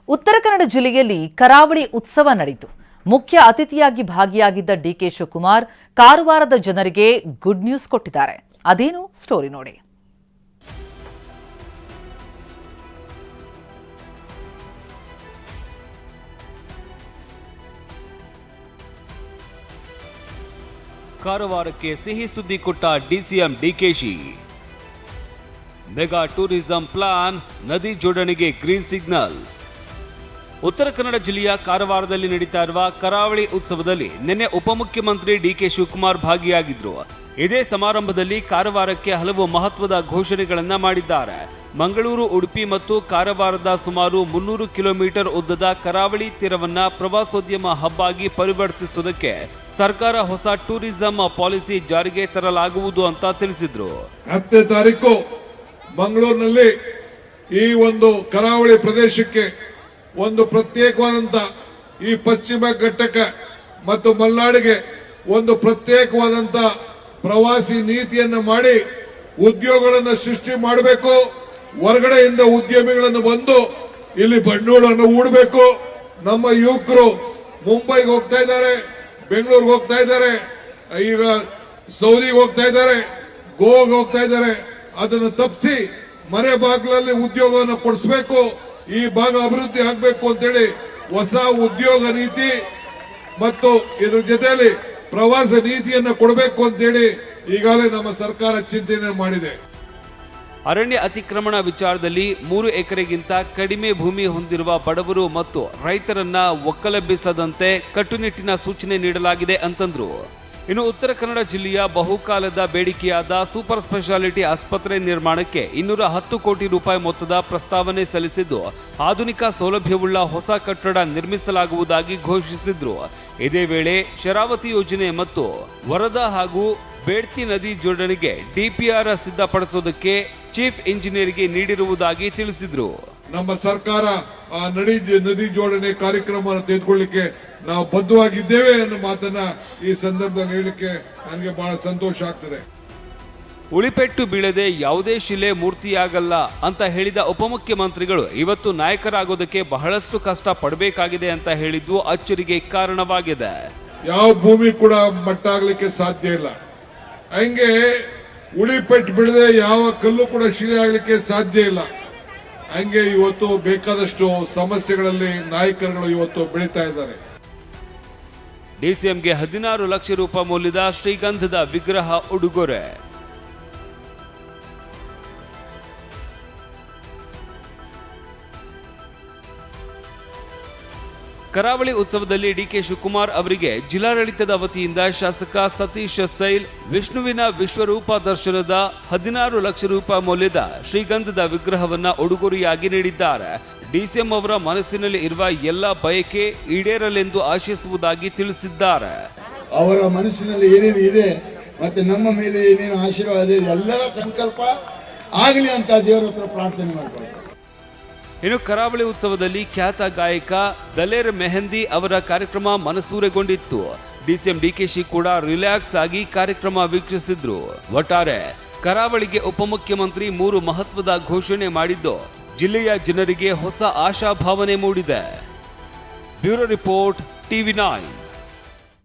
ಉತ್ತರ ಕನ್ನಡ ಜಿಲ್ಲೆಯಲ್ಲಿ ಕರಾವಳಿ ಉತ್ಸವ ನಡೆಯಿತು. ಮುಖ್ಯ ಅತಿಥಿಯಾಗಿ ಭಾಗಿಯಾಗಿದ್ದ ಡಿಕೆ ಶಿವಕುಮಾರ್ ಕಾರವಾರದ ಜನರಿಗೆ ಗುಡ್ ನ್ಯೂಸ್ ಕೊಟ್ಟಿದ್ದಾರೆ. ಅದೇನು ಸ್ಟೋರಿ ನೋಡಿ. ಕಾರವಾರಕ್ಕೆ ಸಿಹಿ ಸುದ್ದಿ ಕೊಟ್ಟ DCM DKShi. Mega tourism plan, ನದಿ ಜೋಡಣೆಗೆ ಗ್ರೀನ್ ಸಿಗ್ನಲ್. ಉತ್ತರ ಕನ್ನಡ ಜಿಲ್ಲೆಯ ಕಾರವಾರದಲ್ಲಿ ನಡೀತಾ ಇರುವ ಕರಾವಳಿ ಉತ್ಸವದಲ್ಲಿ ನಿನ್ನೆ ಉಪಮುಖ್ಯಮಂತ್ರಿ ಡಿಕೆ ಶಿವಕುಮಾರ್ ಭಾಗಿಯಾಗಿದ್ರು. ಇದೇ ಸಮಾರಂಭದಲ್ಲಿ ಕಾರವಾರಕ್ಕೆ ಹಲವು ಮಹತ್ವದ ಘೋಷಣೆಗಳನ್ನ ಮಾಡಿದ್ದಾರೆ. ಮಂಗಳೂರು, ಉಡುಪಿ ಮತ್ತು ಕಾರವಾರದ ಸುಮಾರು 300 ಕಿಲೋಮೀಟರ್ ಉದ್ದದ ಕರಾವಳಿ ತೀರವನ್ನ ಪ್ರವಾಸೋದ್ಯಮ ಹಬ್ ಆಗಿ ಪರಿವರ್ತಿಸುವುದಕ್ಕೆ ಸರ್ಕಾರ ಹೊಸ ಟೂರಿಸಂ ಪಾಲಿಸಿ ಜಾರಿಗೆ ತರಲಾಗುವುದು ಅಂತ ತಿಳಿಸಿದ್ರು. 10ನೇ ತಾರೀಕು ಮಂಗಳೂರಿನಲ್ಲಿ ಈ ಒಂದು ಕರಾವಳಿ ಪ್ರದೇಶಕ್ಕೆ ಒಂದು ಪ್ರತ್ಯೇಕವಾದಂತ ಈ ಪಶ್ಚಿಮ ಘಟ್ಟಕ್ಕೆ ಮತ್ತು ಮಲೆನಾಡಿಗೆ ಒಂದು ಪ್ರತ್ಯೇಕವಾದಂತ ಪ್ರವಾಸಿ ನೀತಿಯನ್ನು ಮಾಡಿ ಉದ್ಯೋಗಗಳನ್ನು ಸೃಷ್ಟಿ ಮಾಡಬೇಕು. ಹೊರಗಡೆಯಿಂದ ಉದ್ಯಮಿಗಳನ್ನು ಬಂದು ಇಲ್ಲಿ ಬಂಡವಾಳವನ್ನು ಹೂಡಬೇಕು. ನಮ್ಮ ಯುವಕರು ಮುಂಬೈಗೆ ಹೋಗ್ತಾ ಇದ್ದಾರೆ, ಬೆಂಗಳೂರಿಗೆ ಹೋಗ್ತಾ ಇದ್ದಾರೆ, ಈಗ ಸೌದಿಗೆ ಹೋಗ್ತಾ ಇದ್ದಾರೆ, ಗೋವಾಗೆ ಹೋಗ್ತಾ ಇದ್ದಾರೆ. ಅದನ್ನು ತಪ್ಪಿಸಿ ಮನೆ ಬಾಗಿಲಲ್ಲಿ ಉದ್ಯೋಗವನ್ನು ಕೊಡಿಸಬೇಕು. ಈ ಭಾಗ ಅಭಿವೃದ್ಧಿ ಆಗಬೇಕು ಅಂತೇಳಿ ಹೊಸ ಉದ್ಯೋಗ ನೀತಿ ಮತ್ತು ಇದ್ರ ಜೊತೆಯಲ್ಲಿ ಪ್ರವಾಸ ನೀತಿಯನ್ನು ಕೊಡಬೇಕು ಅಂತೇಳಿ ಈಗಾಗಲೇ ನಮ್ಮ ಸರ್ಕಾರ ಚಿಂತನೆ ಮಾಡಿದೆ. ಅರಣ್ಯ ಅತಿಕ್ರಮಣ ವಿಚಾರದಲ್ಲಿ 3 ಎಕರೆಗಿಂತ ಕಡಿಮೆ ಭೂಮಿ ಹೊಂದಿರುವ ಬಡವರು ಮತ್ತು ರೈತರನ್ನ ಒಕ್ಕಲೆಬ್ಬಿಸದಂತೆ ಕಟ್ಟುನಿಟ್ಟಿನ ಸೂಚನೆ ನೀಡಲಾಗಿದೆ ಅಂತಂದ್ರು. ಇನ್ನು ಉತ್ತರ ಕನ್ನಡ ಜಿಲ್ಲೆಯ ಬಹುಕಾಲದ ಬೇಡಿಕೆಯಾದ ಸೂಪರ್ ಸ್ಪೆಷಾಲಿಟಿ ಆಸ್ಪತ್ರೆ ನಿರ್ಮಾಣಕ್ಕೆ 210 ಕೋಟಿ ರೂಪಾಯಿ ಮೊತ್ತದ ಪ್ರಸ್ತಾವನೆ ಸಲ್ಲಿಸಿದ್ದು, ಆಧುನಿಕ ಸೌಲಭ್ಯವುಳ್ಳ ಹೊಸ ಕಟ್ಟಡ ನಿರ್ಮಿಸಲಾಗುವುದಾಗಿ ಘೋಷಿಸಿದ್ರು. ಇದೇ ವೇಳೆ ಶರಾವತಿ ಯೋಜನೆ ಮತ್ತು ವರದಾ ಹಾಗೂ ಬೇಡ್ತಿ ನದಿ ಜೋಡಣೆಗೆ ಡಿಪಿಆರ್ ಸಿದ್ಧಪಡಿಸೋದಕ್ಕೆ ಚೀಫ್ ಇಂಜಿನಿಯರ್ಗೆ ನೀಡಿರುವುದಾಗಿ ತಿಳಿಸಿದ್ರು. ನಮ್ಮ ಸರ್ಕಾರ ಆ ನದಿ ಜೋಡಣೆ ಕಾರ್ಯಕ್ರಮವನ್ನು ತೆಗೆದುಕೊಳ್ಳಿಕ್ಕೆ ನಾವು ಬದ್ಧವಾಗಿದ್ದೇವೆ ಅನ್ನೋ ಮಾತನ್ನ ಈ ಸಂದರ್ಭದಲ್ಲಿ ಹೇಳಲಿಕ್ಕೆ ನನಗೆ ಬಹಳ ಸಂತೋಷ ಆಗ್ತದೆ. ಉಳಿಪೆಟ್ಟು ಬೀಳದೆ ಯಾವುದೇ ಶಿಲೆ ಮೂರ್ತಿಯಾಗಲ್ಲ ಅಂತ ಹೇಳಿದ ಉಪಮುಖ್ಯಮಂತ್ರಿಗಳು ಇವತ್ತು ನಾಯಕರಾಗೋದಕ್ಕೆ ಬಹಳಷ್ಟು ಕಷ್ಟ ಪಡಬೇಕಾಗಿದೆ ಅಂತ ಹೇಳಿದ್ದು ಅಚ್ಚರಿಗೆ ಕಾರಣವಾಗಿದೆ. ಯಾವ ಭೂಮಿ ಕೂಡ ಮಟ್ಟ ಆಗ್ಲಿಕ್ಕೆ ಸಾಧ್ಯ ಇಲ್ಲ. ಹಂಗೆ ಉಳಿಪೆಟ್ಟು ಬೀಳದೆ ಯಾವ ಕಲ್ಲು ಕೂಡ ಶಿಲೆ ಆಗ್ಲಿಕ್ಕೆ ಸಾಧ್ಯ ಇಲ್ಲ. ಹಂಗೆ ಇವತ್ತು ಬೇಕಾದಷ್ಟು ಸಮಸ್ಯೆಗಳಲ್ಲಿ ನಾಯಕರುಗಳು ಇವತ್ತು ಬೆಳೀತಾ ಇದ್ದಾರೆ. ಡಿಸಿಎಂಗೆ 16 ಲಕ್ಷ ರೂಪಾಯಿ ಮೌಲ್ಯದ ಶ್ರೀಗಂಧದ ವಿಗ್ರಹ ಉಡುಗೊರೆ. ಕರಾವಳಿ ಉತ್ಸವದಲ್ಲಿ ಡಿಕೆ ಶಿವಕುಮಾರ್ ಅವರಿಗೆ ಜಿಲ್ಲಾಡಳಿತದ ವತಿಯಿಂದ ಶಾಸಕ ಸತೀಶ್ ಸೈಲ್ ವಿಷ್ಣುವಿನ ವಿಶ್ವರೂಪ ದರ್ಶನದ 16 ಲಕ್ಷ ರೂಪಾಯಿ ಮೌಲ್ಯದ ಶ್ರೀಗಂಧದ ವಿಗ್ರಹವನ್ನ ಉಡುಗೊರೆಯಾಗಿ ನೀಡಿದ್ದಾರೆ. ಡಿಸಿಎಂ ಅವರ ಮನಸ್ಸಿನಲ್ಲಿ ಇರುವ ಎಲ್ಲ ಬಯಕೆ ಈಡೇರಲೆಂದು ಆಶಿಸುವುದಾಗಿ ತಿಳಿಸಿದ್ದಾರೆ. ಅವರ ಮನಸ್ಸಿನಲ್ಲಿ ಏನೇನು ಇದೆ ಮತ್ತೆ ನಮ್ಮ ಮೇಲೆ ಏನೇನು ಆಶೀರ್ವಾದ ಇದೆ ಎಲ್ಲರ ಸಂಕಲ್ಪ ಆಗಲಿ ಅಂತ ದೇವರ ಹತ್ರ ಪ್ರಾರ್ಥನೆ ಮಾಡ್ತಾರೆ. ಇನ್ನು ಕರಾವಳಿ ಉತ್ಸವದಲ್ಲಿ ಖ್ಯಾತ ಗಾಯಕ ದಲೇರ್ ಮೆಹಂದಿ ಅವರ ಕಾರ್ಯಕ್ರಮ ಮನಸೂರೆಗೊಂಡಿತ್ತು. ಡಿಸಿಎಂ ಡಿಕೆಶಿ ಕೂಡ ರಿಲ್ಯಾಕ್ಸ್ ಆಗಿ ಕಾರ್ಯಕ್ರಮ ವೀಕ್ಷಿಸಿದ್ರು. ಒಟ್ಟಾರೆ ಕರಾವಳಿಗೆ ಉಪಮುಖ್ಯಮಂತ್ರಿ 3 ಮಹತ್ವದ ಘೋಷಣೆ ಮಾಡಿದ್ದು ಜಿಲ್ಲೆಯ ಜನರಿಗೆ ಹೊಸ ಆಶಾಭಾವನೆ ಮೂಡಿದೆ. Bureau report, TV9.